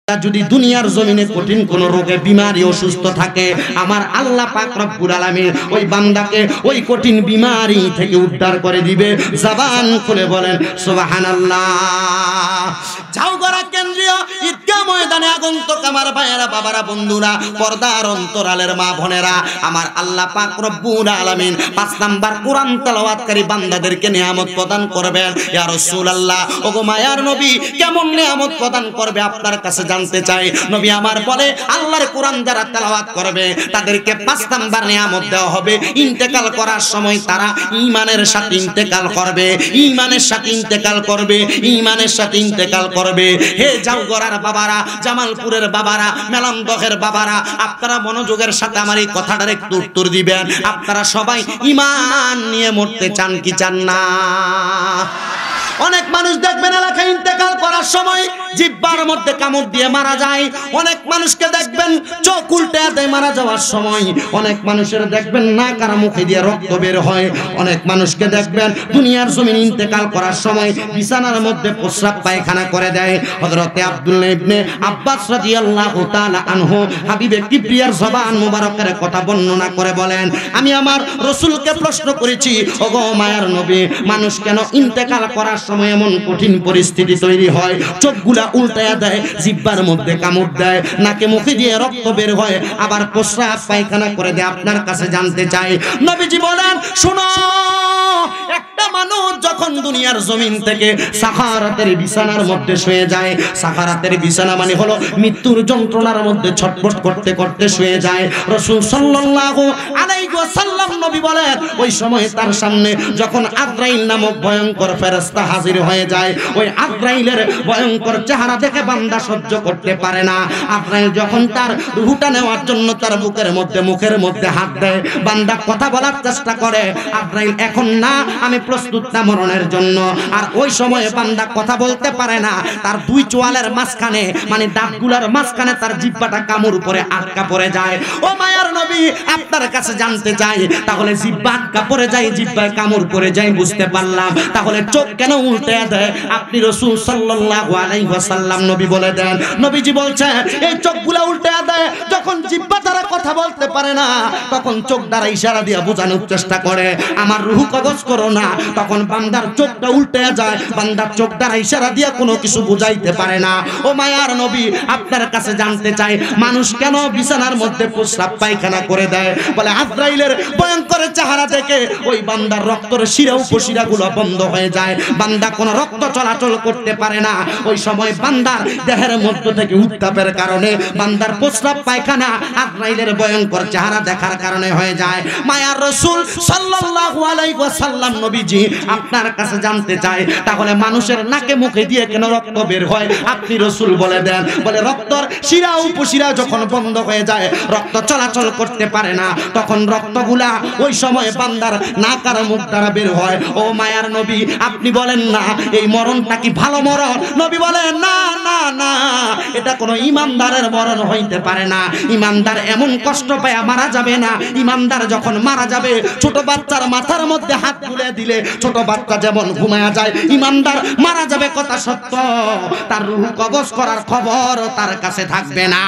যদি দুনিয়ার জমিনে কঠিন কোন রোগে বিমারি অসুস্থ থাকে, আমার আল্লাহ পাক রব্বুল আলামিন ওই বান্দাকে ওই কঠিন বিমারি থেকে উদ্ধার করে দিবে। জবান খুলে বলেন সুবহানাল্লাহ। ঝাউগড়া কেন্দ্রীয় ঈদগাহ ময়দানে আগন্তুক আমার ভাইয়েরা, বাবারা, বন্ধুরা, পর্দার অন্তরালের মা বোনেরা, আমার আল্লাহ পাক রব্বুল আলামিন 5 নাম্বার কোরআন তেলাওয়াতকারী বান্দাদেরকে নিয়ামত প্রদান করবেন। ইয়া রাসূলুল্লাহ, ওগো মায়ার নবী, কেমন নিয়ামত প্রদান করবে আপনার কাছে জানতে চাই। নবী আমার বলে, আল্লাহর কোরআন যারা তেলাওয়াত করবে তাদেরকে 5 নাম্বার নিয়ামত দেওয়া হবে। ইন্তেকাল করার সময় তারা ঈমানের সাথে ইন্তেকাল করবে, ঈমানের সাথে ইন্তেকাল করবে, ঈমানের সাথে ইন্তেকাল করবে। হে জাউগড়ার বাবারা, জামালপুরের বাবারা, মেলামদহের বাবারা, আপনারা মনোযোগের সাথে আমার এই কথাটার একটু উত্তর দিবেন। আপনারা সবাই ঈমান নিয়ে মরতে চান কি চান না? অনেক মানুষ দেখবেন এলাকায় ইন্তেকাল করার সময় জিহ্বার মধ্যে কামড় দিয়ে মারা যায়। অনেক মানুষকে দেখবেন চোখ উল্টে দেয় মারা যাওয়ার সময়। অনেক মানুষের দেখবেন নাক আর মুখে দিয়ে রক্ত বের হয়। অনেক মানুষকে দেখবেন দুনিয়ার জমিনে ইন্তেকাল করার সময় বিছানার মধ্যে প্রস্রাব পায়খানা করে দেয়। হযরতে আব্দুল্লাহ ইবনে আব্বাস রাদিয়াল্লাহু তাআলা আনহু হাবিবে কিবরিয়ার জবান মুবারকের কথা বর্ণনা করে বলেন, আমি আমার রাসূলকে প্রশ্ন করেছি, ওগো মায়ার নবী, মানুষ কেন ইন্তেকাল করার সময় এমন কঠিন পরিস্থিতি তৈরি হয়, চোখগুলা উল্টায়া দেয়, জিহ্বার মধ্যে কামড় দেয়, নাকে মুখে দিয়ে রক্ত বের হয়, আবার প্রস্রাব পায়খানা করে দেয়, আপনার কাছে জানতে চাই। নবীজি বলেন, শোনো, একটা মানুষ যখন দুনিয়ার জমিন থেকে সাকারাতের বিছানার মধ্যে শুয়ে যায়, সাকারাতের বিছানা মানে হলো মৃত্যুর যন্ত্রণার মধ্যে ছটফট করতে করতে শুয়ে যায়। রাসূল সাল্লাল্লাহু আলাইহি ওয়াসাল্লাম নবী বলেন, ওই সময় তার সামনে যখন আজরাইল নামক ভয়ঙ্কর ফেরেশতা হাজির হয়ে যায়, ওই আজরাইলের ভয়ঙ্কর চেহারা দেখে বান্দা সহ্য করতে পারে না। আজরাইল যখন তার রূহটা নেওয়ার জন্য তার বুকের মধ্যে মুখের মধ্যে হাত দেয়, বান্দা কথা বলার চেষ্টা করে, আজরাইল এখন না, আমি প্রস্তুত না মরণের জন্য। আর ওই সময়ে বান্দা কথা বলতে পারে না, তার দুই চোয়ালের মাঝখানে মানে দাঁতগুলার মাঝখানে তার জিহ্বাটা কামড় পড়ে আটকা পড়ে যায়। ও মায়ার নবী, আপনার কাছে জানতে চাই, তাহলে জিহ্বা আটকা পড়ে যায়, জিহ্বায় কামড় পড়ে যায়, বুঝতে পারলাম। তাহলে চোখ কেন উল্টে দেয়? আপনি রাসূল সাল্লাল্লাহু আলাইহি ওয়াসাল্লাম নবী বলে দেন, নবীজি বলছেন, এই চোখগুলা উল্টে দেয় যখন জিহ্বা দ্বারা কথা বলতে পারে না, তখন চোখ দ্বারা ইশারা দিয়ে বোঝানোর চেষ্টা করে আমার রূহ কবজ করো না। তখন বান্দার চোখটা উল্টে যায়, বান্দার চোখ দ্বারা ইশারা দিয়ে কোনো কিছু বুঝাইতে পারে না। ও মায়ার নবী, আপনার কাছে জানতে চাই, মানুষ কেন বিছানার মধ্যে প্রস্রাব পায়খানা করে দেয়? বলে আজরাইলের ভয়ঙ্কর চেহারা দেখে ওই বান্দার রক্তের শিরা উপশিরাগুলো বন্ধ হয়ে যায়, বান্দা কোনো রক্ত চলাচল করতে পারে না। ওই সময় বান্দার দেহের মধ্য থেকে উত্তাপের কারণে বান্দার প্রস্রাব পায়খানা আজরাইলের ভয়ঙ্কর চেহারা দেখার কারণে হয়ে যায়। মায়ার রাসূল সাল্লাল্লাহু আলাইহি ওয়াসাল্লাম নবীজি আপনার কাছে জানতে চাই, তাহলে মানুষের নাকে মুখে দিয়ে কেন রক্ত বের হয়? আপনি রাসূল বলে দেন, বলে রক্তর শিরা উপশিরা যখন বন্ধ হয়ে যায়, রক্ত চলাচল করতে পারে না, তখন রক্তগুলা ওই সময় বান্দার নাক আর মুখ দ্বারা বের হয়। ও মায়ার নবী, আপনি বলেন না এই মরণটা কি ভালো মরণ? নবী বলেন, না না না, এটা কোনো ইমানদারের মরণ হইতে পারে না। ইমানদার এমন কষ্ট পায় মারা যাবে না। ইমানদার যখন মারা যাবে, ছোট বাচ্চার মাথার মধ্যে হাত তুলে দিলে ছোট বাচ্চা যেমন ঘুমায়া যায়, ইমানদার মারা যাবে কথা সত্য, তার রূহ কবজ করার খবর তার কাছে থাকবে না।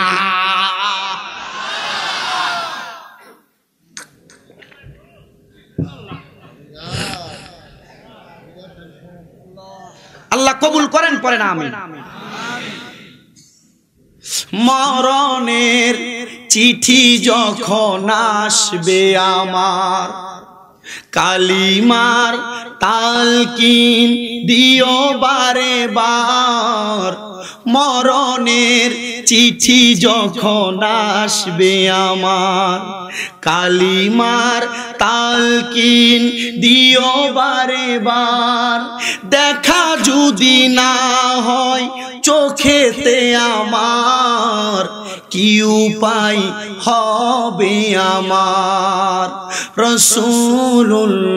আল্লাহ কবুল করেন, পড়েন আমিন। মরণের চিঠি যখন আসবে আমার, কালিমার তালকিন দিও বারে বার। মরণের চিঠি যখন আসবে আমার, কালিমার তালকিন দিও বারে বার। দেখা যদি না হয় চোখেতে আমার, কি উপায় হবে আমার? রাসূলুল্লাহ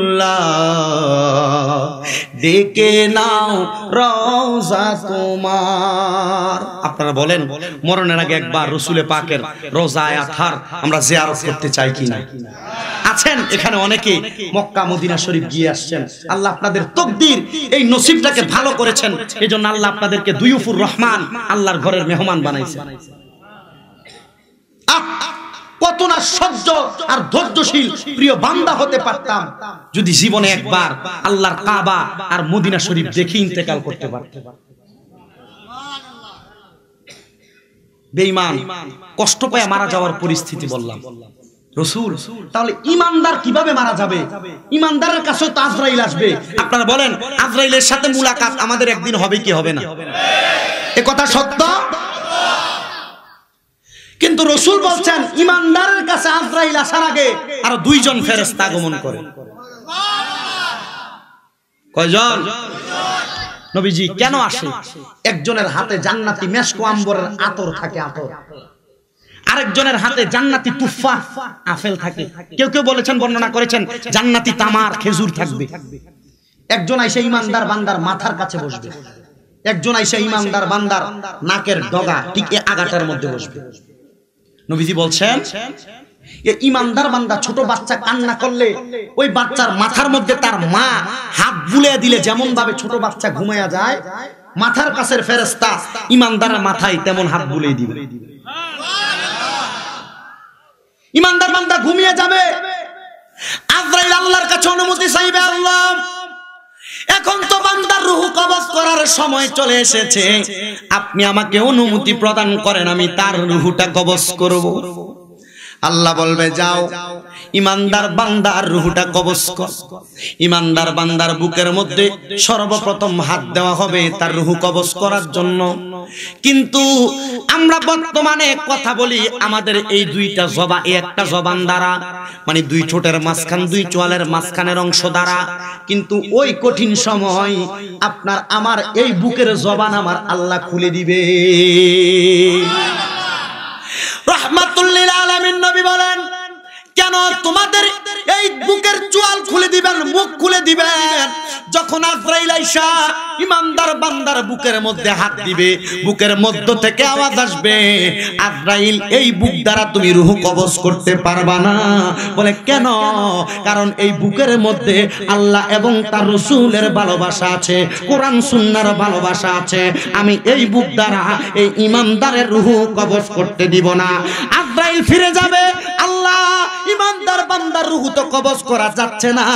ডেকে নাও রওজা তোমার। আপনারা বলেন, মরণের আগে একবার রাসূলে পাকের রওজা আতহার আমরা জিয়ারত করতে চাই কিনা? আছেন এখানে অনেকে মক্কা মদিনা শরীফ গিয়ে আসছেন। আল্লাহ আপনাদের তকদির এই নসিবটাকে ভালো করেছেন, এজন্য আল্লাহ আপনাদেরকে দুইফুর রহমান আল্লাহর ঘরের মেহমান বানাইছেন। কত না সহ্য আর ধৈর্যশীল প্রিয় বান্দা হতে পারতাম যদি জীবনে একবার আল্লাহর কাবা আর মদিনা শরীফ দেখে ইন্তেকাল করতে পারতাম। বেঈমান কষ্ট পায় মারা যাওয়ার পরিস্থিতি বললাম রাসূল, তাহলে ঈমানদার কিভাবে মারা যাবে? ঈমানদারের কাছে তো আজরাইল আসবে। আপনারা বলেন আজরাইলের সাথে মুলাকাত আমাদের একদিন হবে কি হবে না? এ কথা সত্য। কিন্তু রাসূল বলছেন ঈমানদারের কাছে আজরাইল আসার আগে আরো দুইজন ফেরেশতা আগমন করে। কয়জন? নবীজি কেন আসে? একজনের হাতে জান্নাতি মেশক আম্বরের আতর থাকে, আতর। আরেকজনের হাতে জান্নাতি তুফা আপেল থাকে। কেউ কেউ বলেছেন, বর্ণনা করেছেন জান্নাতি তামার খেজুর থাকবে। একজন আইসা ঈমানদার বান্দার মাথার কাছে বসবে, একজন আইসা ঈমানদার বান্দার নাকের ডগা ঠিক এই আগাটার মধ্যে বসবে। নবীজি বলছেন এই ঈমানদার বান্দা ছোট বাচ্চা কান্না করলে ওই বাচ্চার মাথার মধ্যে তার মা হাত বুলিয়ে দিলে যেমন ভাবে ছোট বাচ্চা ঘুমায়া যায়, মাথার কাছের ফেরেশতা ঈমানদারের মাথায় তেমন হাত বুলিয়ে দিবে। ঈমানদার বান্দা ঘুমিয়ে যাবে, আজরাইল আল্লাহর কাছে অনুমতি চাইবে, আল্লাহ এখন তো বান্দার রূহ কবজ করার সময় চলে এসেছে, আপনি আমাকে অনুমতি প্রদান করেন, আমি তার রূহটা কবজ করব। আল্লাহ বলবে যাও ঈমানদার বান্দার রূহটা কবজ কর। ঈমানদার বান্দার বুকের মধ্যে সর্বপ্রথম হাত দেওয়া হবে তার রূহ কবজ করার জন্য। কিন্তু আমরা বর্তমানে কথা বলি আমাদের এই দুইটা জবান, এই একটা জবান দ্বারা, মানে দুই ঠোঁটের মাঝখান, দুই চোয়ালের মাঝখানের অংশ দ্বারা। কিন্তু ওই কঠিন সময় আপনার আমার এই বুকের জবান আমার আল্লাহ খুলে দিবে। রাহমাতুল লিল আলামিন নবী বলেন, কেন তোমাদের এই বুকের চোয়াল খুলে দিবেন, মুখ খুলে দিবেন? যখন আজরাইল আইসা ঈমানদার বান্দার বুকের মধ্যে হাত দিবে, বুকের মধ্য থেকে আওয়াজ আসবে, আজরাইল এই বুক দ্বারা তুমি রূহ কবজ করতে পারবা না। বলে কেন? কারণ এই বুকের মধ্যে আল্লাহ এবং তার রাসূলের ভালোবাসা আছে, কোরআন সুন্নাহর ভালোবাসা আছে। আমি এই বুক দ্বারা এই ঈমানদারের রূহ কবজ করতে দিব না। আজরাইল ফিরে যাবে, আল্লাহ ঈমানদার বান্দার রূহ তো কবজ করা যাচ্ছে না,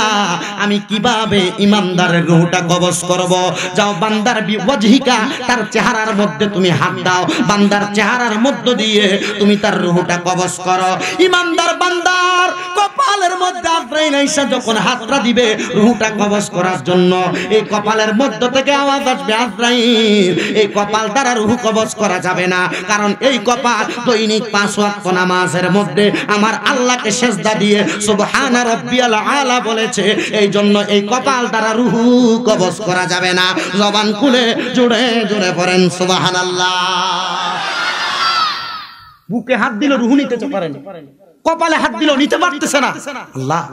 আমি কিভাবে ঈমানদারের রূহটা কবজ করব? যাও বান্দার বিওয়াজহিকা, তার চেহারার মধ্যে তুমি হাত দাও, বান্দার চেহারার মধ্য দিয়ে তুমি তার রূহটা কবজ করো। ঈমানদার বান্দার কপালের মধ্যে আজরাইল আইসা যখন হাতটা দিবে রূহটা কবজ করার জন্য, এই কপালের মধ্য থেকে আওয়াজ আসবে, আজরাইল এই কপাল দ্বারা রূহ কবজ করা যাবে না, কারণ এই কপাল দৈনিক 5 ওয়াক্ত নামাজের মধ্যে আমার আল্লাহকে সেজদা দিয়ে সুবহানা রাব্বিয়াল আলা বলেছে, এই জন্য এই কপাল দ্বারা রূহ কবজ করা যাবে না। জবান খুলে জোরে জোরে পড়েন সুবহানাল্লাহ। বুকে হাত দিল রূহ নিতে পারে না, কপালে হাত দিল নিতে পারতেছে না। আল্লাহ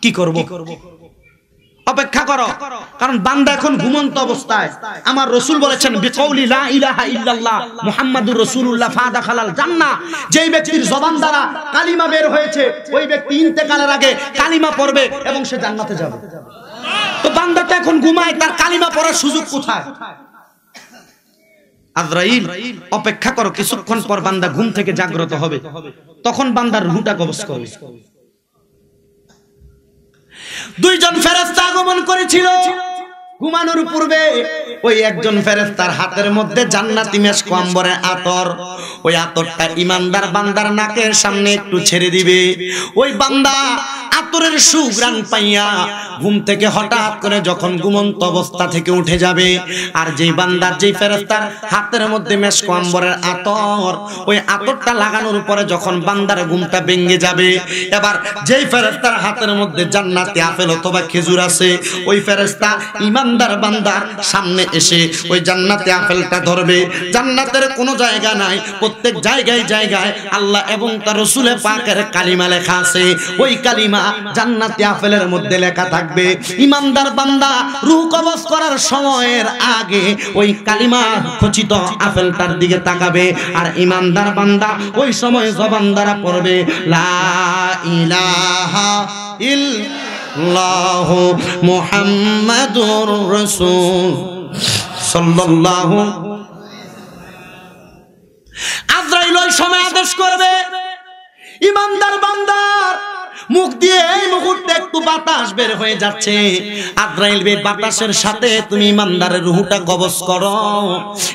কি করব? অপেক্ষা করো, কারণ বান্দা এখন ঘুমন্ত অবস্থায়। আমার রাসূল বলেছেন বিকৌলি লা ইলাহা ইল্লাল্লাহ মুহাম্মাদুর রাসূলুল্লাহ ফাদাখালাল জান্নাহ, যেই ব্যক্তির জবান দ্বারা কালিমা বের হয়েছে ওই ব্যক্তি ইন্তেকালের আগে কালিমা পড়বে এবং সে জান্নাতে যাবে। তো বান্দাটা এখন ঘুমায়, তার কালিমা পড়ার সুযোগ কোথায়? আজরাইল অপেক্ষা করো, কিছুক্ষণ পর বান্দা ঘুম থেকে জাগ্রত হবে, তখন বান্দার রূহটা কবজ করবে। দুইজন ফেরেশতা আগমন করেছিল ঘুমানোর পূর্বে। ওই একজন ফেরেশতার হাতের মধ্যে জান্নাতি মেশক আম্বরের আতর, ওই আতরটা ঈমানদার বান্দার নাকের সামনে একটু ছেড়ে দিবে। ওই বান্দা আতরের সুঘ্রাণ পাইয়া ঘুম থেকে হঠাৎ করে যখন ঘুমন্ত অবস্থা থেকে উঠে যাবে, আর যেই বান্দার যেই ফেরেশতার হাতের মধ্যে মেশক আম্বরের আতর, ওই আতরটা লাগানোর পরে যখন বান্দার ঘুমটা ভেঙে যাবে, এবার যেই ফেরেশতার হাতের মধ্যে জান্নাতি আপেল অথবা খেজুর আছে, ওই ফেরেশতা ঈমানদার বান্দার সামনে এসে ওই জান্নাতি আপেলটা ধরবে। জান্নাতের কোনো জায়গা নাই, প্রত্যেক জায়গায় জায়গায় আল্লাহ এবং তার রাসূলে পাকের কালিমা লেখা আছে। ওই কালিমা জান্নাতি আপেলের মধ্যে লেখা থাকবে। ইমানদার বান্দা রূহ কবজ করার সময়ের আগে ওই কালিমা খচিত আপেলটার দিকে তাকাবে, আর ইমানদার বান্দা ওই সময় জবান দ্বারা পড়বে লা ইলাহা ইল্লাল্লাহু মুহাম্মাদুর রাসূল সাল্লাল্লাহু। আজরাইল ওই সময় আদেশ করবে, ইমানদার বান্দার মুখ দিয়ে এই মুহূর্তে একটু বাতাস বের হয়ে যাচ্ছে। আজরাইল বে বাতাসের সাথে তুমি ইমানদারের রূহটা কবজ করো।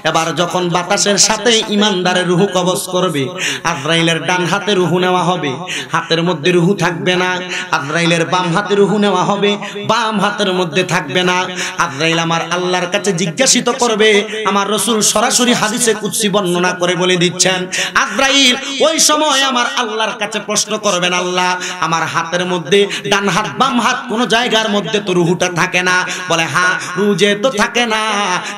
এবার যখন বাতাসের সাথে ইমানদারের রূহ কবজ করবে, আজরাইলের ডান হাতে রূহ নেওয়া হবে, হাতের মধ্যে রূহ থাকবে না। আজরাইলের বাম হাতে রূহ নেওয়া হবে, বাম হাতের মধ্যে থাকবে না। আজরাইল আমার আল্লাহর কাছে জিজ্ঞাসিত করবে, আমার রাসূল সরাসরি হাদিসে কুদসি বর্ণনা করে বলে দিচ্ছেন, আজরাইল ওই সময় আমার আল্লাহর কাছে প্রশ্ন করবেন, আল্লাহ আমার হাতের মধ্যে ডান হাত বাম হাত কোন জায়গার মধ্যে তো রূহটা থাকে না। বলে হ্যাঁ, রূহ যেহেতু থাকে না,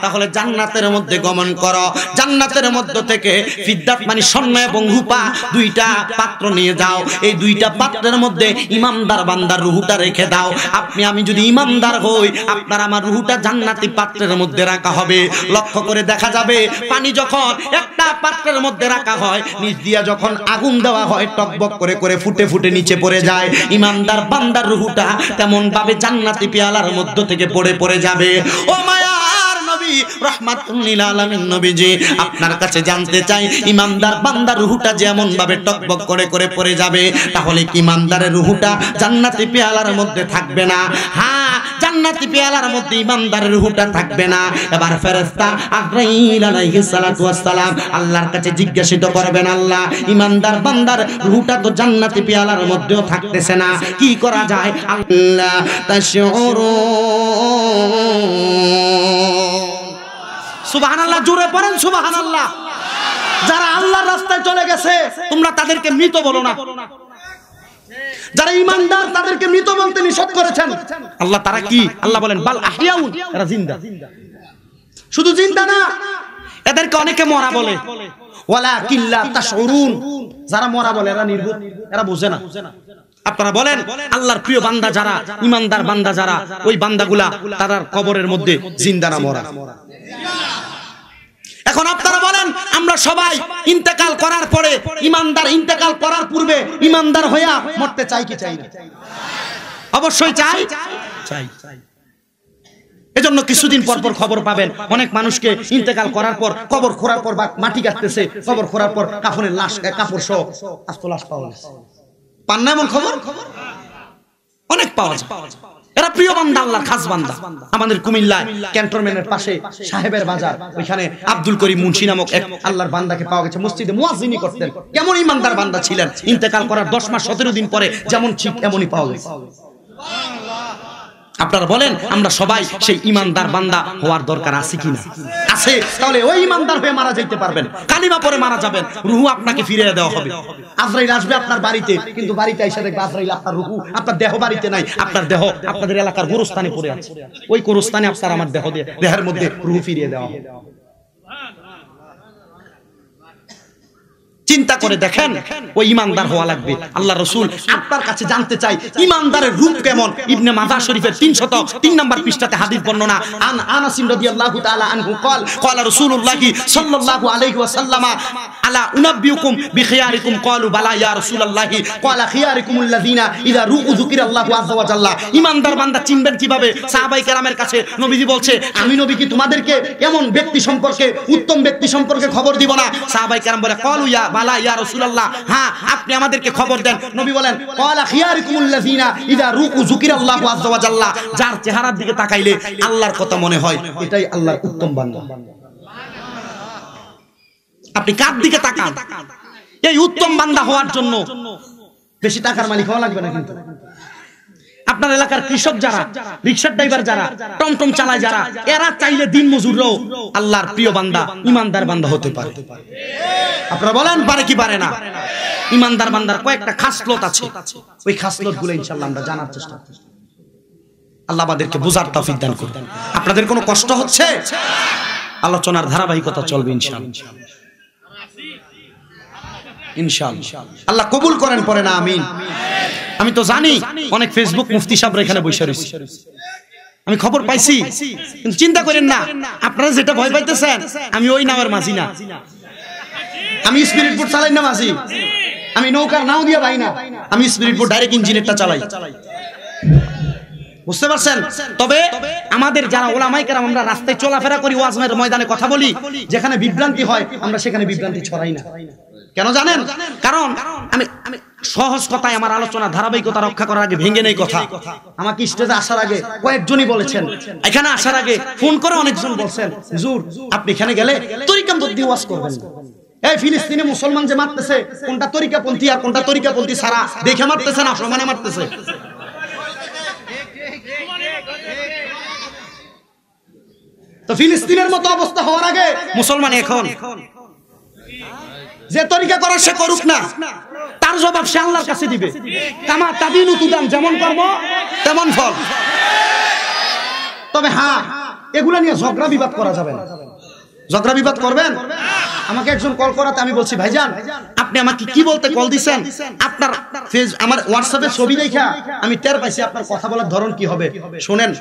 তাহলে জান্নাতের মধ্যে গমন করো। জান্নাতের মধ্য থেকে ফিদ্দাত মানে স্বর্ণ এবং রূপা দুইটা পাত্র নিয়ে যাও। এই দুইটা পাত্রের মধ্যে ইমানদার বান্দার রূহটা রেখে দাও। আমি যদি ইমানদার হই, আপনার আমার রূহটা জান্নাতি পাত্রের মধ্যে রাখা হবে। লক্ষ্য করে দেখা যাবে, পানি যখন একটা পাত্রের মধ্যে রাখা হয়, নিচ দিয়া যখন আগুন দেওয়া হয়, টকবক করে করে ফুটে ফুটে নিচে পড়ে যায়। ইমানদার বান্দার রূহটা তেমন ভাবে জান্নাতি পেয়ালার মধ্য থেকে পড়ে যাবে। ও মায়ার নবী রাহমাতুল লিল আলামিন নবীজি, আপনার কাছে জানতে চাই, ইমানদার বান্দার রূহটা যেমন ভাবে টকবক করে করে পড়ে যাবে, তাহলে কি ইমানদারের রূহটা জান্নাতি পেয়ালার মধ্যে থাকবে না? হ্যাঁ, জান্নাতি পেয়ালার মধ্যে ইমানদারের রূহটা থাকবে না। এবার ফেরেশতা আজরাইল আলাইহিস সালাতু ওয়াস সালাম আল্লাহর কাছে জিজ্ঞাসিত করবেন, আল্লাহ ইমানদার বান্দার রূহটা তো জান্নাতি পেয়ালার মধ্যেও থাকতেছে না, কি করা যায়? আল্লাহ তাশউরুন। সুবহানাল্লাহ, জোরে পড়েন সুবহানাল্লাহ। যারা আল্লাহর রাস্তায় চলে গেছে তোমরা তাদেরকে মৃত বলো না, যারা ঈমানদার তাদেরকে মৃত বলতে নিষেধ করেছেন আল্লাহ। তারা কি? আল্লাহ বলেন বাল আহইয়াউন, এরা জিন্দা। শুধু জিন্দা না, এদেরকে অনেকে মরা বলে। ওয়ালাকিন লা তাশউরুন, যারা মরা বলে এরা নির্বোধ, এরা বোঝে না। আপনারা বলেন আল্লাহর প্রিয় বান্দা যারা, ঈমানদার বান্দা যারা, ওই বান্দাগুলা তাদের কবরের মধ্যে জিন্দা না মরা? এখন আপনারা বলেন আমরা সবাই ইন্তেকাল করার পরে, ঈমানদার ইন্তেকাল করার পূর্বে ঈমানদার হইয়া মরতে চাই কি চাই না? অবশ্যই চাই। এজন্য কিছুদিন পর পর খবর পাবেন অনেক মানুষকে ইন্তেকাল করার পর কবর খোঁড়ার পর বা মাটি কাটতেছে, কবর খোঁড়ার পর কাফনের লাশ, কাপড় সহ আস্ত লাশ পাওয়া গেছে। পান না এমন খবর? অনেক পাওয়া যায়। এরা প্রিয় বান্দা, আল্লাহর খাস বান্দা। আমাদের কুমিল্লায় ক্যান্টনমেন্টের পাশে সাহেবের বাজার, ওইখানে আব্দুল করিম মুন্সি নামক এক আল্লাহর বান্দাকে পাওয়া গেছে, মসজিদে মুয়াজ্জিনি করতেন। কেমন ইমানদার বান্দা ছিলেন, ইন্তেকাল করার 10 মাস 17 দিন পরে যেমন ঠিক এমনই পাওয়া গেছে। আপনারা বলেন আমরা সবাই সেই ইমানদার বান্দা হওয়ার দরকার আছে কিনা? আছে। তাহলে ওই ইমানদার হয়ে মারা যাইতে পারবেন, কালিমা পরে মারা যাবেন, রূহ আপনাকে ফিরিয়ে দেওয়া হবে। আজরাইল আসবে আপনার বাড়িতে, কিন্তু বাড়িতে এসে দেখবে আজরাইল আপনার রূহ, আপনার দেহ বাড়িতে নাই, আপনার দেহ আপনাদের এলাকার গোরস্থানে পড়ে আছে। ওই গোরস্থানে আপনার আমার দেহ দিয়ে দেহের মধ্যে রূহ ফিরিয়ে দেওয়া হবে। চিন্তা করে দেখেন, ওই ইমানদার হওয়া লাগবে। আল্লাহ রাসূল আপনার কাছে জানতে চাই ইমানদারের রূপ কেমন। ইবনে মাজাহ শরীফের 303 নম্বর পৃষ্ঠাতে হাদিস বর্ণনা, আন আনাস রাদিয়াল্লাহু তাআলা আনহু قال قال رسول الله صلى الله عليه وسلم الا انبئكم بخياركم قالوا بلى يا رسول الله قال خياركم الذين اذا رؤوا ذكر الله عز وجل। ইমানদার বান্দা চিনবেন কিভাবে? সাহাবায়ে কেরামের কাছে নবীজি বলছে, আমি নবী কি তোমাদেরকে এমন ব্যক্তি সম্পর্কে, উত্তম ব্যক্তি সম্পর্কে খবর দিব না? সাহাবায়ে কেরাম বলে قالوا يا বালা ইয়া রাসূলুল্লাহ, হ্যাঁ আপনি আমাদেরকে খবর দেন। নবী বলেন ক্বালা খিয়ারুকুমুল্লাযিনা ইযা রুকু যুকিরাল্লাহু আযজা ওয়া জাল্লা, যার চেহারার দিকে তাকাইলে আল্লাহর কথা মনে হয়, এটাই আল্লাহর উত্তম বান্দা। আপনি কার দিকে তাকান? এই উত্তম বান্দা হওয়ার জন্য বেশি টাকার মালিক হওয়া লাগবে না। কিন্তু আপনার এলাকার কৃষক যারা, রিকশার ড্রাইভার যারা, টমটম চালায় যারা, এরা চাইলে দিন মজুরও আল্লাহর প্রিয় বান্দা, ইমানদার বান্দা হতে পারে। আপনারা বলেন পারে কি পারে না? ইমানদার বান্দার কয়েকটা খাসলত আছে, ওই খাসলত গুলো ইনশাআল্লাহ আমরা জানার চেষ্টা করব। আল্লাহ আমাদেরকে বুঝার তৌফিক দান করুন। আপনাদের কোনো কষ্ট হচ্ছে? আলোচনার ধারাবাহিকতা চলবে ইনশাআল্লাহ। ইনশাআল্লাহ আল্লাহ কবুল করেন, পরে না আমিন। আমি তো জানি অনেক ফেসবুক মুফতি সাহেবরা এখানে বসে রয়েছে, আমি খবর পাইছি, কিন্তু চিন্তা করেন না, আপনারা যেটা ভয় পাইতেছেন আমি ওই নামের মাঝি না, আমি স্পিরিট বোট চালাই না মাঝি, আমি নৌকার নাও দিয়া ভাই না, আমি স্পিরিট বোট ডাইরেক্ট ইঞ্জিনেরটা চালাই। বুঝতে পারছেন? তবে আমাদের যারা ওলামায়ে কেরাম আমরা রাস্তায় চলাফেরা করি, ওয়াজের ময়দানে কথা বলি, যেখানে বিভ্রান্তি হয় আমরা সেখানে বিভ্রান্তি ছড়াই না। কেন জানেন? কারণ আমি সহজ কথায় আমার আলোচনা ধারাবাহিকতা রক্ষা করার আগে ভেঙে নেই কথা। আমাকে স্টেজে আসার আগে কয়েকজনই বলেছেন, এখানে আসার আগে ফোন করে অনেকজন বলছেন, হুজুর আপনি এখানে গেলে তরিকাপন্থী ওয়াজ করবেন। এই ফিলিস্তিনে মুসলমান যে মারতেছে, কোনটা তরিকাপন্থী আর কোনটা তরিকাপন্থী ছাড়া দেখে মারতেছে না সমানে মারতেছে। তো ফিলিস্তিনের মতো অবস্থা হওয়ার আগে মুসলমান এখন যে তরিকা করার সে করুক না, তার জবাব সে আল্লাহর কাছে দিবে। কামা তাদিনু তুদান, যেমন কর্ম তেমন ফল। তবে হ্যাঁ, এগুলা নিয়ে ঝগড়া বিবাদ করা যাবে না। ঝগড়া বিবাদ করবেন? আমাকে একজন কল করাতে আমি বলছি, ভাইজান আপনি আমাকে কি বলতে কল দিছেন? আপনার আমার হোয়াটসঅ্যাপে ছবি দেখা আমি টের পাইছি আপনার কথা বলার ধরন কি হবে। শুনেন,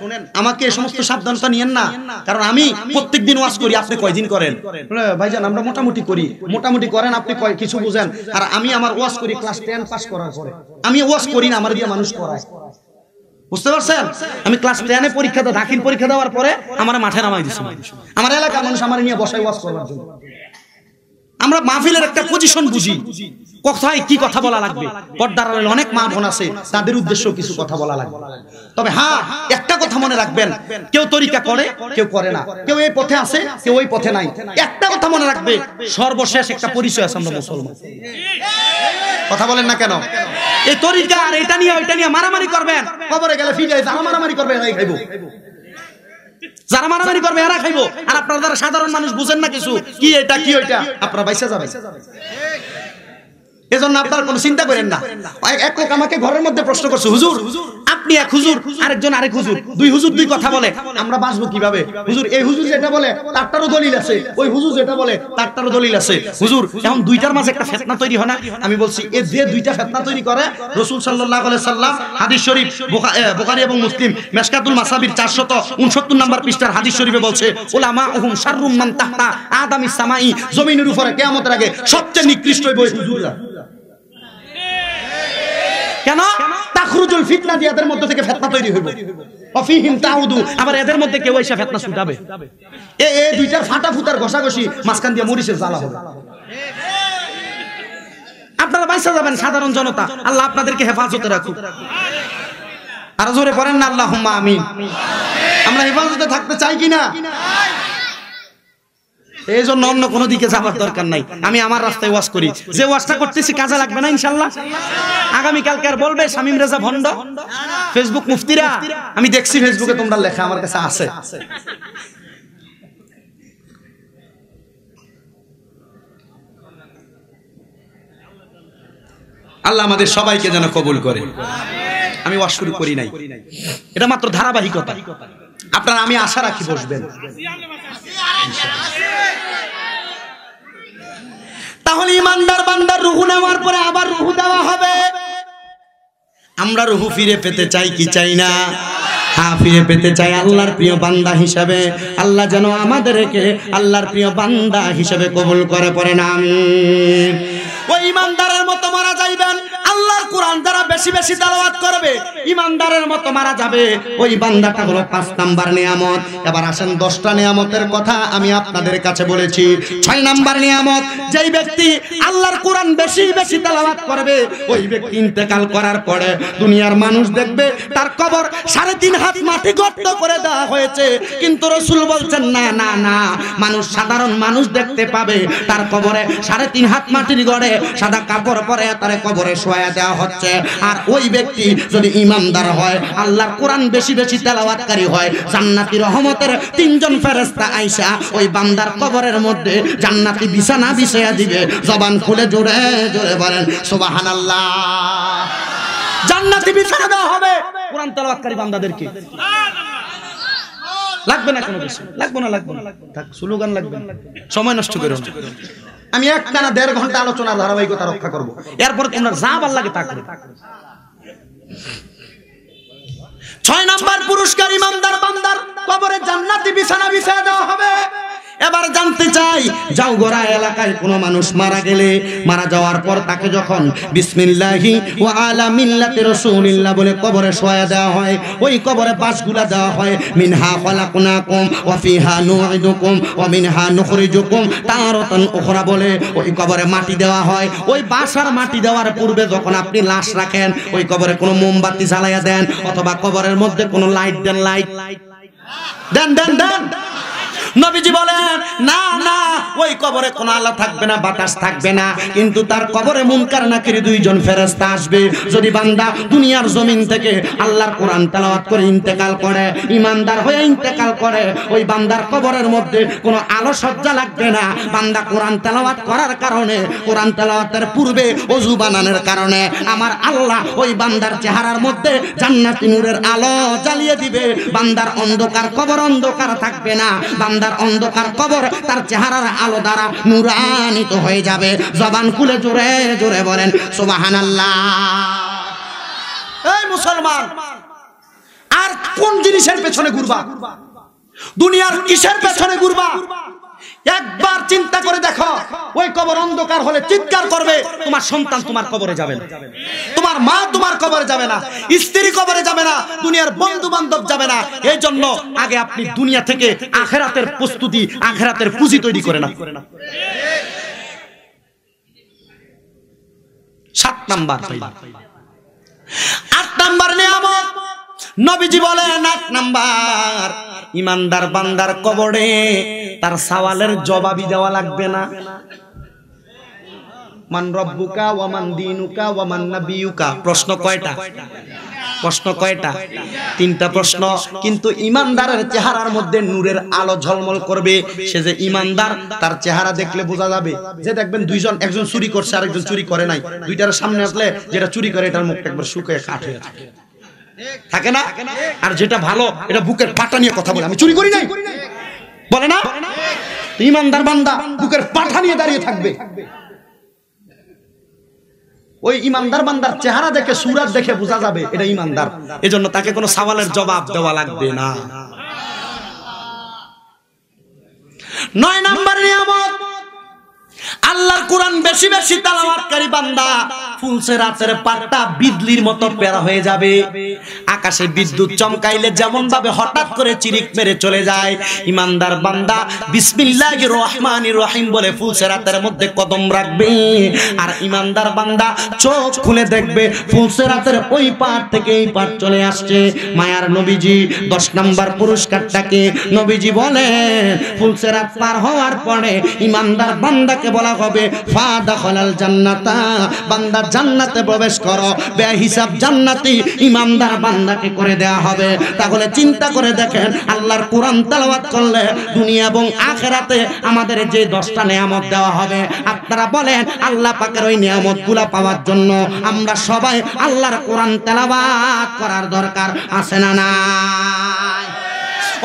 আমাকে এই সমস্ত সাবধানতা নিয়েন না, কারণ আমি প্রত্যেকদিন ওয়াজ করি, আপনি কয়দিন করেন? ভাইজান আমরা মোটামুটি করি। মোটামুটি করেন, আপনি কিছু বুঝেন। আর আমি আমার ওয়াজ করি ক্লাস 10 পাস করার পরে। আমি ওয়াজ করি না, আমার দিয়ে মানুষ করায়। বুঝতে পারছেন? আমি ক্লাস 10 এ পরীক্ষা দাখিল পরীক্ষা দেওয়ার পরে আমার মাঠে নামাই দিয়েছে আমার এলাকার মানুষ, আমার নিয়ে বসাই ওয়াজ করার জন্য। আমরা মাহফিলের একটা পজিশন বুঝি, কোথায় কি কথা বলা লাগবে। পর্দার আড়ালে অনেক মা বোন আছে, তাদের উদ্দেশ্য কিছু কথা বলা লাগবে। তবে হ্যাঁ, একটা কথা মনে রাখবেন, কেউ তরিকা করে কেউ করে না, কেউ এই পথে আছে কেউ ওই পথে নাই। একটা কথা মনে রাখবে, সর্বশেষ একটা পরিচয় আছে, আমরা মুসলমান। কথা বলেন না কেন? এই তরিকা আর এটা নিয়ে ওইটা নিয়ে মারামারি করবেন, কবরে গেলে ফিরে যারা মারামারি করবে এরাই খাইবো, যারা মারামারি করবে এরা খাইবো। আর আপনারা যারা সাধারণ মানুষ বুঝেন না কিছু, কি এটা কি ওইটা, আপনারা বাইসা যাবেন। এজন্য আপনারা কোনো চিন্তা করেন না। এক লোক আমাকে ঘরের মধ্যে প্রশ্ন করছে, হুজুর আপনি এক হুজুর, আরেকজন আরেক হুজুর, দুই হুজুর দুই কথা বলে, আমরা বাঁচবো কিভাবে? হুজুর এই হুজুর যেটা বলে তারটারও দলিল আছে, ওই হুজুর যেটা বলে তারটারও দলিল আছে। হুজুর এখন দুইটার মাঝে একটা ফিতনা তৈরি হয় না? আমি বলছি এই যে দুইটা ফিতনা তৈরি করে, রাসূল সাল্লাল্লাহু আলাইহি সাল্লাম হাদিস শরীফ বুখারী এবং মুসলিম মিশকাতুল মাসাবির 469 নম্বর পৃষ্ঠার হাদিস শরীফে বলছে, উলামাউহুম শাররুম মান তাহতা আদামিস সামাই, জমিনের উপরে কিয়ামতের আগে সবচেয়ে নিকৃষ্ট হইবে হুজুররা। কেন? তাখরুজুল ফিতনা দিয়ে এদের মধ্যে থেকে ফিতনা তৈরি হইব, ওয়াফিহিম তাউদু, আবার এদের মধ্যে কেউ এসে ফিতনা ছুটাবে। এই দুইটার ফাটা ফুটার ঘষাঘষি মাঝখান দিয়ে মরিচের জ্বালা হবে। আপনারা বাইসা যাবেন সাধারণ জনতা, আল্লাহ আপনাদেরকে হেফাজতে রাখুক। আর জোরে পড়েন না আল্লাহুম্মা আমিন। আমরা হেফাজতে থাকতে চাই কিনা? এই জন্য অন্য কোনো দিকে যাবার দরকার নাই। আমি আমার রাস্তায় ওয়াজ করি, যে ওয়াজটা করতেছি কাজে লাগবে না ইনশাআল্লাহ। আগামীকালকে আর বলবে শামীম রেজা ভণ্ড ফেসবুক মুফতিরা, আমি দেখছি ফেসবুকে তোমরা লেখা, আমার কাছে আছে। আল্লাহ আমাদের সবাইকে যেন কবুল করে। আমি ওয়াজ শুরু করি নাই, এটা মাত্র ধারাবাহিকতা। আপনারা আমি আশা রাখি বসবেন। তাহলে ইমানদার বান্দার রুহু নেওয়ার পরে আবার রুহু দেওয়া হবে। আমরা রুহু ফিরে পেতে চাই কি চাই না? হ্যাঁ, ফিরে পেতে চাই আল্লাহর প্রিয় বান্দা হিসাবে। আল্লাহ যেন আমাদেরকে আল্লাহর প্রিয় বান্দা হিসাবে কবুল করে, পড়েন আমিন। ওই ইমানদারের মতো মারা যাইবেন, আল্লাহর কোরআন যারা বেশি বেশি তেলাওয়াত করবে ইমানদারের মতো মারা যাবে। ওই বান্দাটা হলো 5 নাম্বার নিয়ামত। এবার আসেন 10টা নিয়ামতের কথা আমি আপনাদের কাছে বলেছি। 6 নাম্বার নিয়ামত, যেই ব্যক্তি আল্লাহর কোরআন বেশি বেশি তেলাওয়াত করবে ওই ব্যক্তি ইন্তেকাল করার পরে দুনিয়ার মানুষ দেখবে তার কবর 3.5 হাত মাটি গর্ত করে দেওয়া হয়েছে, কিন্তু রাসূল বলছেন না না না, মানুষ সাধারণ মানুষ দেখতে পাবে তার কবরে 3.5 হাত মাটির গড়ে সাদা কাপড় পরে তার কবরে শোয়া দেওয়া হচ্ছে। আর ওই ব্যক্তি যদি ইমানদার হয়, আল্লাহর কোরআন বেশি বেশি তেলাওয়াতকারী হয়, জান্নাতি রহমতের 3 জন ফেরেশতা আইসা ওই বান্দার কবরের মধ্যে জান্নাতি বিছানা বিছায়া দিবে। জবান খুলে জোরে জোরে বলেন সুবহানাল্লাহ। জান্নাতি বিছানা দেওয়া হবে কোরআন তেলাওয়াতকারী বান্দাদেরকে। লাগবে না কোনো কিছু, লাগবে না থাক, স্লোগান লাগবে না, সময় নষ্ট করো না। আমি একটানা 1.5 ঘন্টা আলোচনার ধারাবাহিকতা রক্ষা করব, এরপর তোমরা যা ভাল লাগে তা করো। 6 নাম্বার পুরস্কার, ইমানদার বান্দার কবরে জান্নাতি বিছানা বিছিয়ে দেওয়া হবে। এবার জানতে চাই, জাউগড়া এলাকায় কোনো মানুষ মারা গেলে, মারা যাওয়ার পর তাকে যখন বিসমিল্লাহি ওয়া আলা মিল্লাতি রাসূলিল্লাহ বলে কবরে শোয়া দেওয়া হয়, ওই কবরে বাঁশগুলা দেওয়া হয়, মিনহা খলাকনাকুম ওয়া ফিহা নুঈদুকুম ওয়া মিনহা নুখরিজুকুম তারাতান উখরা বলে ওই কবরে মাটি দেওয়া হয়। ওই বাঁশ আর মাটি দেওয়ার পূর্বে যখন আপনি লাশ রাখেন, ওই কবরে কোনো মোমবাতি জ্বালাইয়া দেন অথবা কবরের মধ্যে কোনো লাইট দেন, লাইট দেন দেন দেন। নবীজি বলেন না না, ওই কবরে কোনো আলো থাকবে না, বাতাস থাকবে না, কিন্তু তার কবরে মুনকার নাকির 2 জন ফেরেশতা আসবে। যদি বান্দা দুনিয়ার জমিন থেকে আল্লাহর কোরআন তেলাওয়াত করে ইন্তেকাল করে, ইমানদার হয়ে ইন্তেকাল করে, ওই বান্দার কবরের মধ্যে কোনো আলো সজ্জা লাগবে না। বান্দা কোরআন তেলাওয়াত করার কারণে, কোরআন তেলাওয়াতের পূর্বে ওযু বানানোর কারণে আমার আল্লাহ ওই বান্দার চেহারার মধ্যে জান্নাতি নূরের আলো জ্বালিয়ে দিবে। বান্দার অন্ধকার কবর অন্ধকার থাকবে না, বান্দার অন্ধকার কবর তার চেহারার আলো দ্বারা নূরান্বিত হয়ে যাবে। জবান খুলে জোরে জোরে বলেন সুবহানাল্লাহ। এই মুসলমান, আর কোন জিনিসের পেছনে ঘুরবা? দুনিয়ার কিসের পেছনে ঘুরবা? একবার চিন্তা করে দেখো, ওই কবর অন্ধকার হলে চিৎকার করবে, তোমার সন্তান তোমার কবরে যাবে না, তোমার মা তোমার কবরে যাবে না, স্ত্রী কবরে যাবে না, দুনিয়ার বন্ধু বান্ধব যাবে না। এই জন্য আগে আপনি দুনিয়া থেকে আখিরাতের প্রস্তুতি, আখিরাতের পুঁজি তৈরি করে না। 7 নাম্বার। 8 নাম্বার নিয়ামত, নবীজি বলেন 8 নাম্বার, ইমানদার বান্দার কবরে তার সওয়ালের জবাবই দেওয়া লাগবে না। মান রব্বুকা ওয়া মান দীনুকা ওয়া মান নাবিয়ুকা, প্রশ্ন কয়টা? প্রশ্ন কয়টা? 3টা প্রশ্ন। কিন্তু ইমানদারের চেহারার মধ্যে নূরের আলো ঝলমল করবে। সে যে ইমানদার, তার চেহারা দেখলে বোঝা যাবে। যে দেখবেন একজন চুরি করছে আর একজন চুরি করে নাই, দুইটার সামনে আসলে যেটা চুরি করে এটার মুখটা একবার শুকিয়ে কাঠ হয়ে থাকে, থাকে না? আর যেটা ভালো, এটা বুকের পাটা নিয়ে কথা বলে, আমি চুরি করি নাই বলে না। ইমানদার বান্দা বুকের পাটা নিয়ে দাঁড়িয়ে থাকবে। ওই ইমানদার বান্দার চেহারা দেখে, সুরাত দেখে বোঝা যাবে এটা ইমানদার। এজন্য তাকে কোনো সওয়ালের জবাব দেওয়া লাগবে না। 9 নাম্বার নিয়ামত, আল্লাহর কোরআন বেশি বেশি তেলাওয়াতকারী বান্দা ফুলসেরাতের পাটটা বিজলির মতো পেরা হয়ে যাবে। আকাশে বিদ্যুৎ চমকাইলে যেমন ভাবে হঠাৎ করে চিরিক মেরে চলে যায়, ইমানদার বান্দা বিসমিল্লাহির রহমানির রহিম বলে ফুলসেরাতের মধ্যে কদম রাখবে। আর ইমানদার বান্দা চোখ খুলে দেখবে ফুলসেরাতের ওই পার থেকে এই পার চলে আসছে। মায়ার নবীজি 10 নাম্বার পুরস্কারটাকে নবীজি বলেন, ফুলসেরাত পার হওয়ার পরে ইমানদার বান্দাকে বলা হবে ফাদাখালাল জান্নাতা, বান্দা জান্নাতে প্রবেশ করো। বেহিসাব জান্নাতি ইমানদার বান্দাকে করে দেয়া হবে। তাহলে চিন্তা করে দেখেন, আল্লাহর কোরআন তেলাওয়াত করলে দুনিয়া এবং আখিরাতে আমাদের যে 10টা নিয়ামত দেওয়া হবে, আপনারা বলেন আল্লাহ পাকের ওই নিয়ামতগুলো পাওয়ার জন্য আমরা সবাই আল্লাহর কোরআন তেলাওয়াত করার দরকার আছে না নাই?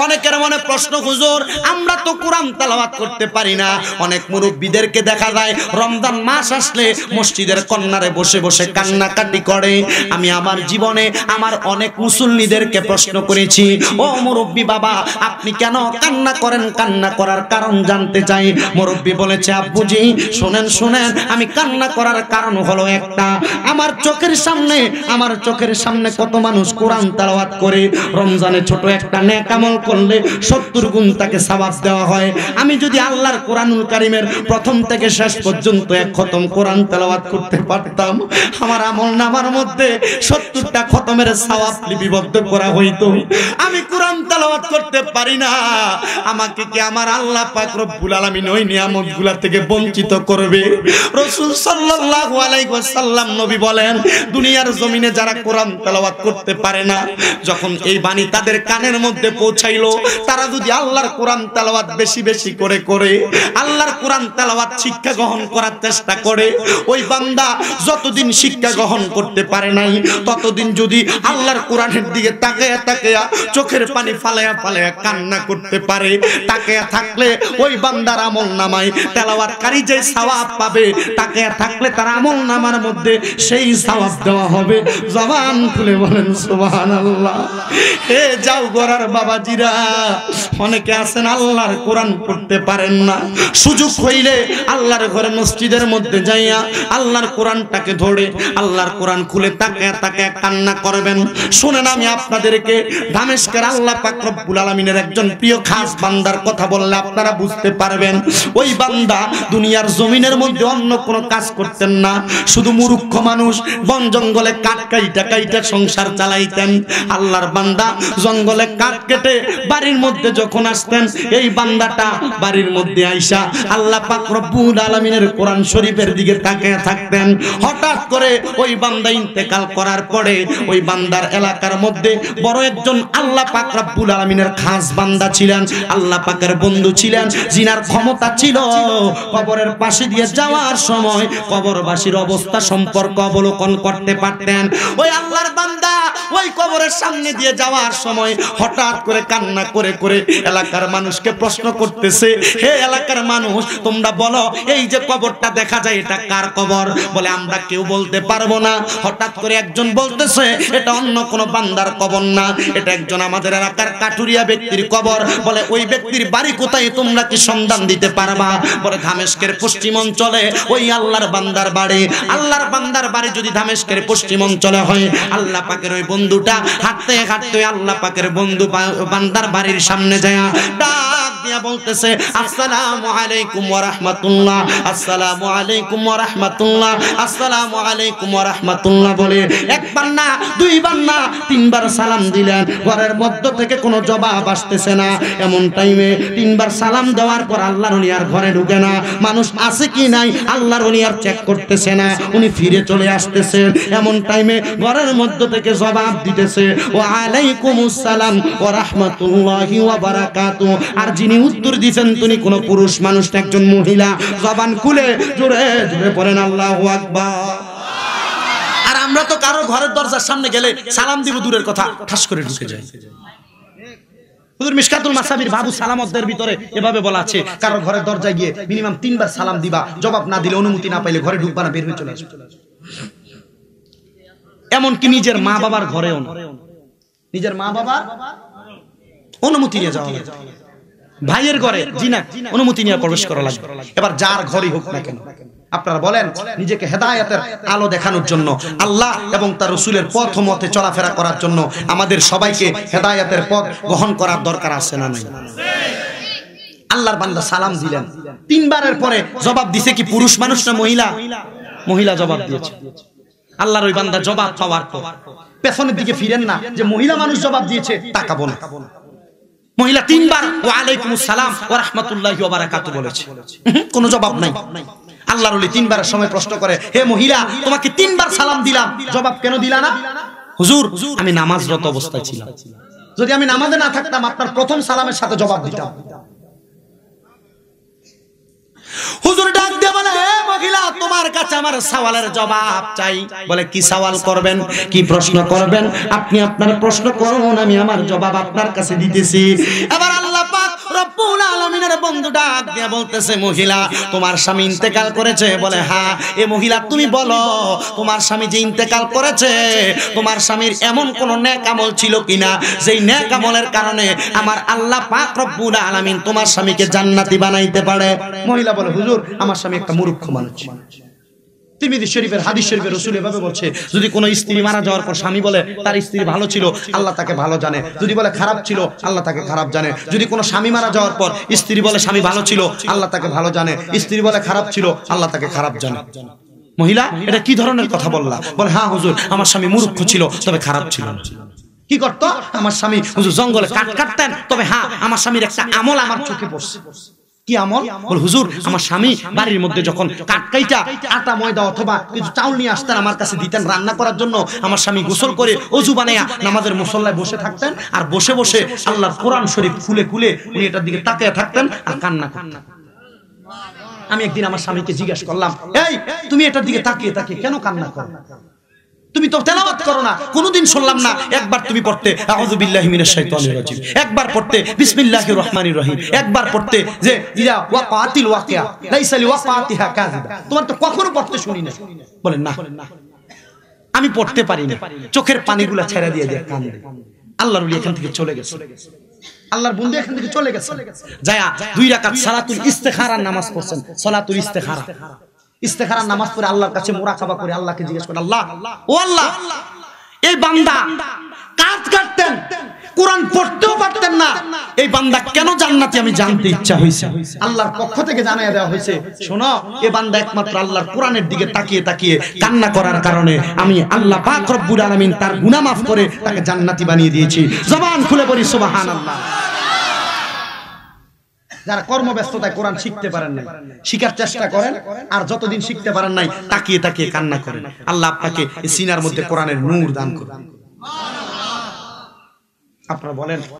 অনেকের মনে প্রশ্ন, হুজুর আমরা তো কোরআন তেলাওয়াত করতে পারি না। অনেক মুরব্বীদেরকে দেখা যায় রমজান মাস আসলে মসজিদের কর্নারে বসে বসে কান্নাকাটি করে। আমি আমার জীবনে আমার অনেক মুসল্লিদেরকে প্রশ্ন করেছি, ও মুরব্বী বাবা আপনি কেন কান্না করেন? কান্না করার কারণ জানতে চাই। মুরব্বী বলেছে, আব্বুজি শুনেন শুনেন, আমি কান্না করার কারণ হলো একটা, আমার চোখের সামনে কত মানুষ কোরআন তেলাওয়াত করে। রমজানে ছোট একটা নেক আমল করলে 70 গুণ তাকে সওয়াব দেওয়া হয়। আমি যদি আল্লাহর কোরআনুল কারীমের প্রথম থেকে শেষ পর্যন্ত 1 খতম কোরআন তেলাওয়াত করতে পারতাম, আমার আমলনামার মধ্যে 70টা খতমের সওয়াব লিপিবদ্ধ করা হইতো। আমি কোরআন তেলাওয়াত করতে পারি না, আমাকে কি আমার আল্লাহ পাক রব্বুল আলামিন ওই নিয়ামতগুলা থেকে বঞ্চিত করবে? রাসূল সাল্লাল্লাহু আলাইহি ওয়াসাল্লাম নবী বলেন, দুনিয়ার জমিনে যারা কোরআন তেলাওয়াত করতে পারে না, যখন এই বাণী তাদের কানের মধ্যে পৌঁছায় চাইলো তারা যদি আল্লাহর কোরআন তেলাওয়াত বেশি বেশি করে আল্লাহর কোরআন তেলাওয়াত শিক্ষা গ্রহণ করার চেষ্টা করে, ওই বান্দা যতদিন শিক্ষা গ্রহণ করতে পারে নাই ততদিন যদি আল্লাহর কোরআনের দিকে তাকায়া তাকায়া চোখের পানি ফালায়া ফালায়া কান্না করতে পারে, তাকায়া থাকলে ওই বান্দার আমল নামায় তেলাওয়াতকারী যে সওয়াব পাবে, তাকায়া থাকলে তার আমল নামার মধ্যে সেই সওয়াব দেওয়া হবে। জবান খুলে বলেন সুবহানাল্লাহ। এ যাও গড়ার বাবাজিরা, অনেকে আছেন আল্লাহর কোরআন পড়তে পারেন না, সুযোগ হইলে আল্লাহর ঘরে মসজিদের মধ্যে যাইয়া আল্লাহর কোরআনটাকে ধরে আল্লাহর কোরআন খুলে তাকায়া তাকায়া কান্না করবেন। শুনেন, আমি আপনাদেরকে দামেস্কের আল্লাহ পাক রব্বুল আলামিনের একজন প্রিয় খাস বান্দার কথা বললে আপনারা বুঝতে পারবেন। ওই বান্দা দুনিয়ার জমিনের মধ্যে অন্য কোনো কাজ করতেন না, শুধু মূর্খ মানুষ, বন জঙ্গলে কাঠ কাইটা কাইটা সংসার চালাইতেন। আল্লাহর বান্দা জঙ্গলে কাঠ কেটে বাড়ির মধ্যে যখন আসতেন, এই বান্দাটা বাড়ির মধ্যে আইসা আল্লাহ পাক রব্বুল আলামিনের কোরআন শরীফের দিকে তাকিয়ে থাকতেন। হঠাৎ করে ওই বান্দা ইন্তেকাল করার পরে ওই বান্দার এলাকার মধ্যে বড় একজন আল্লাহ পাক রব্বুল আলামিনের খাস বান্দা ছিলেন, আল্লাহ পাকের বন্ধু ছিলেন, জিনার ক্ষমতা ছিল কবরের পাশে দিয়ে যাওয়ার সময় কবরবাসীর অবস্থা সম্পর্ক অবলোকন করতে পারতেন। ওই আল্লাহর বান্দা ওই কবরের সামনে দিয়ে যাওয়ার সময় হঠাৎ করে কান্না করে করে এলাকার মানুষকে প্রশ্ন করতেছে, হে এলাকার মানুষ, তোমরা বলো এই যে কবরটা দেখা যায় এটা কার কবর? বলে আমরা কেউ বলতে পারবো না। হঠাৎ করে একজন বলতেছে এটা অন্য কোনো বান্দার কবর না, এটা একজন আমাদের এলাকার কাঠুরিয়া ব্যক্তির কবর। বলে ওই ব্যক্তির বাড়ি কোথায়, তোমরা কি সন্ধান দিতে পারবা? বলে দামেস্কের পশ্চিম অঞ্চলে ওই আল্লাহর বান্দার বাড়ি। আল্লাহর বান্দার বাড়ি যদি দামেস্কের পশ্চিম অঞ্চলে হয়, আল্লাহ পাকের ওই বন্ধুটা হাঁটতে হাঁটতে আল্লাহ পাকের বন্ধু বান্দার বাড়ির সামনে যায় ডাক দিয়া বলতেছে, আসসালামু আলাইকুম ওয়া রাহমাতুল্লাহ, আসসালামু আলাইকুম ওয়া রাহমাতুল্লাহ, আসসালামু আলাইকুম ওয়া রাহমাতুল্লাহ বলে একবার না, দুইবার না, তিনবার সালাম দিলেন। ঘরের মধ্য থেকে কোনো জবাব আসতেছে না। এমন টাইমে তিনবার সালাম দেওয়ার পর আল্লাহর উনি আর ঘরে ঢুকে না, মানুষ আছে কি নাই আল্লাহর উনি আর চেক করতেছে না, উনি ফিরে চলে আসতেছেন। এমন টাইমে ঘরের মধ্য থেকে জবাব দিতেছে, ওয়া আলাইকুমুস সালাম ওয়া রাহমাতুল্লাহি ওয়া বারাকাতুহু। আর যিনি উত্তর দিবেন তিনি কোনো পুরুষ মানুষ, একজন মহিলা। জবান খুলে জোরে জোরে পড়েন আল্লাহু আকবার। আর আমরা তো কারো ঘরের দরজার সামনে গেলে সালাম দিব দূরের কথা, ঠাস করে ঢুকে যাই। হুজুর মিশকাতুল মাসাবির বাবু সালামতদের ভিতরে এভাবে বলা আছে, কারো ঘরের দরজায় গিয়ে মিনিমাম 3 বার সালাম দিবা, জবাব না দিলে, অনুমতি না পাইলে ঘরে ঢুকবা না, বের হয়ে চলে আসবে। এমনকি নিজের মা বাবার ঘরেও না, নিজের মা বাবার অনুমতি নিয়ে যাওয়া লাগে। ভাইয়ের ঘরে জিনা অনুমতি নিয়ে প্রবেশ করা লাগবে। এবার যার ঘরই হোক না কেন, আপনারা বলেন, নিজেকে হেদায়েতের আলো দেখানোর জন্য, আল্লাহ এবং তার রাসূলের পথ মতে চলাফেরা করার জন্য আমাদের সবাইকে হেদায়েতের পথ গ্রহণ করার দরকার আছে না নাই? আল্লাহর বান্দা সালাম দিলেন, 3 বারের পরে জবাব দিছে কি পুরুষ মানুষ না মহিলা? মহিলা জবাব দিয়েছে। আল্লাহর ওই বান্দা জবাব পাওয়ার পর পেছনের দিকে ফিরেন না যে মহিলা মানুষ জবাব দিয়েছে, তাকাবো না। মহিলা 3 বার ওয়া আলাইকুমুস সালাম ওয়া রাহমাতুল্লাহি ওয়া বারাকাতুহু বলেছে, কোনো জবাব নাই। আল্লাহর ওলি 3 বারের সময় প্রশ্ন করে, হে মহিলা, তোমাকে 3 বার সালাম দিলাম, জবাব কেন দিলা না? হুজুর, আমি নামাজরত অবস্থায় ছিলাম, যদি আমি নামাজে না থাকতাম আপনার প্রথম সালামের সাথে জবাব দিতাম। হুজুর ডাক দিয়ে বলে, হে মহিলা, তোমার কাছে আমার সওয়ালের জবাব চাই। বলে কি সওয়াল করবেন, কি প্রশ্ন করবেন? আপনি আপনার প্রশ্ন করুন, আমি আমার জবাব আপনার কাছে দিতেছি। এবার আল্লাহ পাক রব্বুল আলামিনের বন্ধু ডাক দিয়ে বলতেছে, মহিলা, তোমার স্বামী ইন্তেকাল করেছে? বলে হ্যাঁ। এ মহিলা, তুমি বলো, তোমার স্বামী যে ইন্তেকাল করেছে, তোমার স্বামীর এমন কোন নেক আমল ছিল কিনা যেই নেক আমলের কারণে আমার আল্লাহ পাক রব্বুল আলামিন তোমার স্বামীকে জান্নাতি বানাইতে পারে? মহিলা বলে, হুজুর, আমার স্বামী একটা মূর্খ মানুষ। তিরমিজি শরীফের হাদিস শরীফে রাসূল এভাবে বলছে, যদি কোনো স্ত্রী মারা যাওয়ার পর স্বামী বলে তার স্ত্রী ভালো ছিল, আল্লাহ তাকে ভালো জানে। যদি বলে খারাপ ছিল, আল্লাহ তাকে খারাপ জানে। যদি কোনো স্বামী মারা যাওয়ার পর স্ত্রী বলে স্বামী ভালো ছিল, আল্লাহ তাকে ভালো জানে। স্ত্রী বলে খারাপ ছিল, আল্লাহ তাকে খারাপ জানে। মহিলা, এটা কি ধরনের কথা বললা? বলে হ্যাঁ হুজুর, আমার স্বামী মূর্খ ছিল, তবে খারাপ ছিল না। কি করতো? আমার স্বামী হুজুর জঙ্গলে কাঠ কাটতেন, তবে হ্যাঁ, আমার স্বামীর একটা আমল আমার চোখে পড়ছে। কি আমল? বল হুজুর আমার স্বামী বাড়ির মধ্যে যখন কাটকাইটা আটা ময়দা অথবা কিছু চাউল নিয়ে আসতেন আমার কাছে দিতেন রান্না করার জন্য, আমার স্বামী গোসল করে ওযু বানায়া নামাজের মুসল্লায় বসে থাকতেন আর বসে বসে আল্লাহর কোরআন শরীফ খুলে খুলে উনি এটার দিকে তাকিয়ে থাকতেন আর কান্না করতেন। আমি একদিন আমার স্বামীকে জিজ্ঞাসা করলাম, এই তুমি এটার দিকে তাকিয়ে তাকিয়ে কেন কান্না করো? তুমি তো তেলাওয়াত করো না, কোনোদিন শুনলাম না একবার তুমি পড়তে আউযু বিল্লাহি মিনাশ শাইতানির রাজিম, একবার পড়তে বিসমিল্লাহির রহমানির রহিম, একবার পড়তে যে ইযা ওয়াকাতিল ওয়াকিয়া লাইসা লিওয়াকাতিহা কাযিবা। তোমার তো কখনো পড়তে শুনি না। বলেন না, আমি পড়তে পারি না, চোখের পানিগুলা ছেড়ে দিয়ে দিয়ে কান্দে। আল্লাহর ওলি এখান থেকে চলে গেছে, আল্লাহর বন্ধু এখান থেকে চলে গেছে, যায়া 2 রাকাত সালাতুল ইস্তিখারার নামাজ পড়ছেন। সালাতুল ইস্তিখারা, ইস্তিখারার নামাজ পড়ে আল্লাহর কাছে মুরাকাবা করে আল্লাহকে জিজ্ঞেস করেন, আল্লাহ ও আল্লাহ, এই বান্দা কাজ করতেন, কোরআন পড়তেও পারতেন না, এই বান্দা কেন জান্নাতি আমি জানতে ইচ্ছা হইছে। আল্লাহর পক্ষ থেকে জানিয়ে দেওয়া হয়েছে, শোনো এই বান্দা একমাত্র আল্লাহর কোরআনের দিকে তাকিয়ে তাকিয়ে কান্না করার কারণে আমি আল্লাহ পাক রব্বুল আলামিন তার গুনাহ মাফ করে তাকে জান্নাতি বানিয়ে দিয়েছি। জবান খুলে বলি সুবহানাল্লাহ। যারা কর্মব্যস্ততায় কোরআন শিখতে পারেন নাই, শিখার চেষ্টা করেন, আর যতদিন শিখতে পারেন নাই তাকিয়ে তাকিয়ে কান্না করেন। আল্লাহ আপনাকে এই সিনার মধ্যে কোরআনের নূর দান করুন। আপনারা বলেন